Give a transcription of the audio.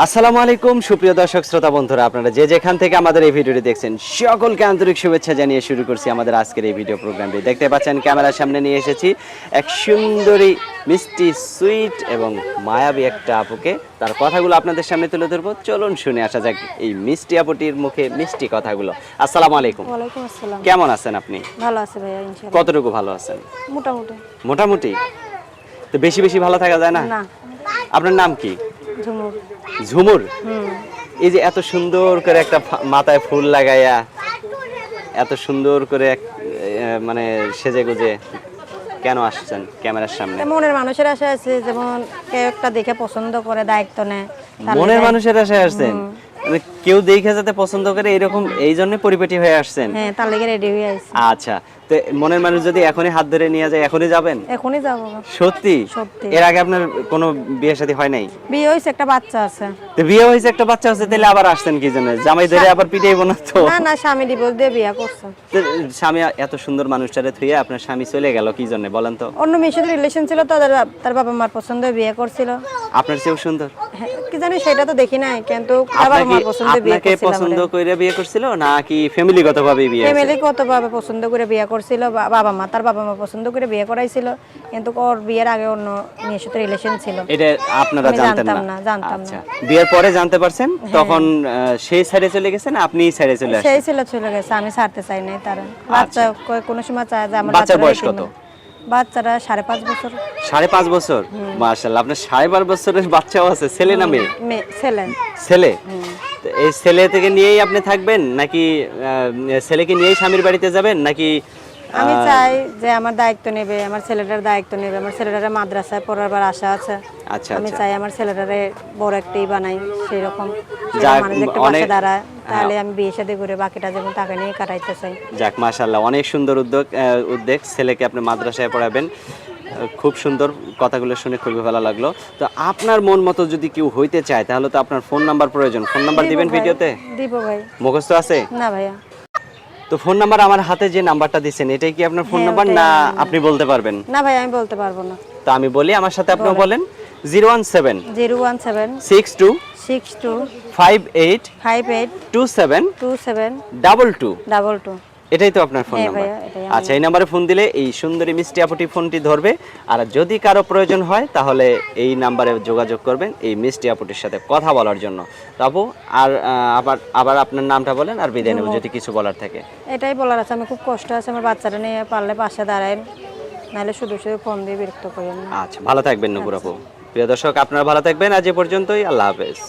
আসসালামু আলাইকুম সুপ্রিয় দর্শক শ্রোতা বন্ধুরা, আপনারা যে যেখান থেকে আমাদের এই ভিডিওটি দেখছেন সকলকে আন্তরিক শুভেচ্ছা জানিয়ে শুরু করছি আমাদের আজকের এই ভিডিও প্রোগ্রামটি। দেখতে পাচ্ছেন ক্যামেরার সামনে নিয়ে এসেছি এক সুন্দরী মিষ্টি সুইট এবং মায়াবী একটা আপুকে। তার কথাগুলো আপনাদের সামনে তুলে ধরবো, চলুন শুনে আসা যাক এই মিষ্টি আপুটির মুখে মিষ্টি কথাগুলো। আসসালামু আলাইকুম। ওয়ালাইকুম আসসালাম। কেমন আছেন আপনি? ভালো আছে ভাইয়া ইনশাআল্লাহ। কতটুকু ভালো আছেন? মোটামুটি। মোটামুটি। তো বেশি বেশি ভালো থাকা যায় না? না। আপনার নাম কি? ঝুমুর। ঝুমুর। এই যে এত সুন্দর করে একটা মাথায় ফুল লাগাইয়া এত সুন্দর করে মানে সেজে গুজে কেন আসছেন ক্যামেরার সামনে? মনের মানুষের আশা আছে, যেমন কেউ একটা দেখে পছন্দ করে দায়িত্ব নেয়। মনের মানুষের আশায় আসছেন? মানে কেউ দেখে যাতে পছন্দ করে এরকম, এই জন্য পরিপাটি হয়ে আসছেন? হ্যাঁ, তার লেগে রেডি হয়ে আইছি। আচ্ছা, তো মনের মানুষ যদি এখনই হাত ধরে নিয়ে যায় এখনই যাবেন? এখনই যাবো। সত্যি? সত্যি। এর আগে আপনার কোনো বিয়ে শাদী হয় নাই? বিয়ে হইছে, একটা বাচ্চা আছে। তো বিয়ে হয়েছে, একটা বাচ্চা আছে, তাহলে আবার আসছেন কি জন্য? জামাই ধরে আবার পিটাইবো না তো? না না, স্বামী ডিভোর্স দিয়ে বিয়ে করছে। তো স্বামী এত সুন্দর মানুষটারে থুইয়া আপনার স্বামী চলে গেল কি জন্য বলেন তো? অন্য মেয়ের সাথে রিলেশন ছিল, তার বাবা মার পছন্দে বিয়ে করছিল। আপনার চেয়েও সুন্দর? হ্যাঁ, কি জানি সেটা তো দেখি নাই, কিন্তু তার বাবা মার পছন্দে বিয়ে আপনাকে করছিল। পছন্দ করে বিয়ে করছিল নাকি ফ্যামিলিগতভাবে বিয়ে হয়েছে? ফ্যামিলি কতভাবে পছন্দ করে বিয়ে করছিল, তার বাবা মা পছন্দ করে বিয়ে করাইছিল, কিন্তু ওর বিয়ের আগে অন্য মেয়ের সাথে রিলেশন ছিল। এটা আপনারা আমি জানতেন জানতাম না? না, জানতাম না। আচ্ছা, বিয়ের পরে জানতে পারছেন, তখন সেই সাইডে চলে গেছেন, আপনি সাইডে চলে আসেন? সেই ছিল, চলে গেছে, আমি ছাড়তে চাই নাই তারা। বাচ্চা কোনো সময় চায় যে আমার বাচ্চার বয়স কত? বাচ্চারা 5.5 বছর। 5.5 বছর? মাশাআল্লাহ, আপনার 5.5 বছরের বাচ্চাও আছে? ছেলে না মেয়ে? ছেলে। ছেলে? তো এই ছেলে থেকে নিয়েই আপনি থাকবেন নাকি ছেলেকে নিয়েই স্বামীর বাড়িতে যাবেন নাকি? আমি চাই যে আমার দায়িত্ব নেবে, আমার ছেলেটার দায়িত্ব নেবে, আমার ছেলেটার মাদ্রাসায় পড়াবার আশা আছে। আচ্ছা, আমি আচ্ছা। চাই আমার ছেলেটারে বড় একটাই বানাই, সেই রকম যাক, মানুষ একটা পাশে দাঁড়ায়, তাহলে আমি বিয়ে শাদী করে বাকিটা যেমন টাকা নিয়ে কাটাইতে চাই। যাক, মাশাআল্লাহ, অনেক সুন্দর উদ্যোগ। ছেলেকে আপনি মাদ্রাসায় পড়াবেন, খুব সুন্দর। কথাগুলো শুনে খুবই ভালো লাগলো। তো আপনার মন মতো যদি কেউ হইতে চায় তাহলে তো আপনার ফোন নাম্বার প্রয়োজন। ফোন নাম্বার দিবেন ভিডিওতে? দিব ভাই। মুখস্থ আছে? না ভাইয়া। তো ফোন নাম্বার আমার হাতে যে নাম্বারটা দিচ্ছেন এটাই কি আপনার ফোন হ্যাঁ, নাম্বার ওটাই না আমার নাম্বার। আপনি বলতে পারবেন? না ভাই, আমি বলতে পারবো না। তো আমি বলি, আমার সাথে আপনিও বলেন। 017 017 62 62 58 58 27 27 22। 22। এটাই তো আপনার ফোন হ্যাঁ নাম্বার? ভাইয়া, এটাই আমার আচ্ছা, এই নাম্বারে ফোন দিলে এই সুন্দরী মিষ্টি আপুটি ফোনটি ধরবে। আর যদি কারো প্রয়োজন হয় তাহলে এই নাম্বারে যোগাযোগ করবেন এই মিষ্টি আপুটির সাথে কথা বলার জন্য। তো আপু, আর আবার আপনার নামটা বলেন আর বিদায় নেব যদি কিছু বলার থাকে। এটাই বলার আছে, আমি খুব কষ্ট আছে, আমার বাচ্চাটা নিয়ে পারলে পাশে দাঁড়ায়, নাহলে শুধু শুধু ফোন দিয়ে বিরক্ত করেন না। আচ্ছা, ভালো থাকবেন নূপুর আপু। প্রিয় দর্শক, আপনারা ভালো থাকবেন। আজ এ পর্যন্তই। আল্লাহ হাফেজ।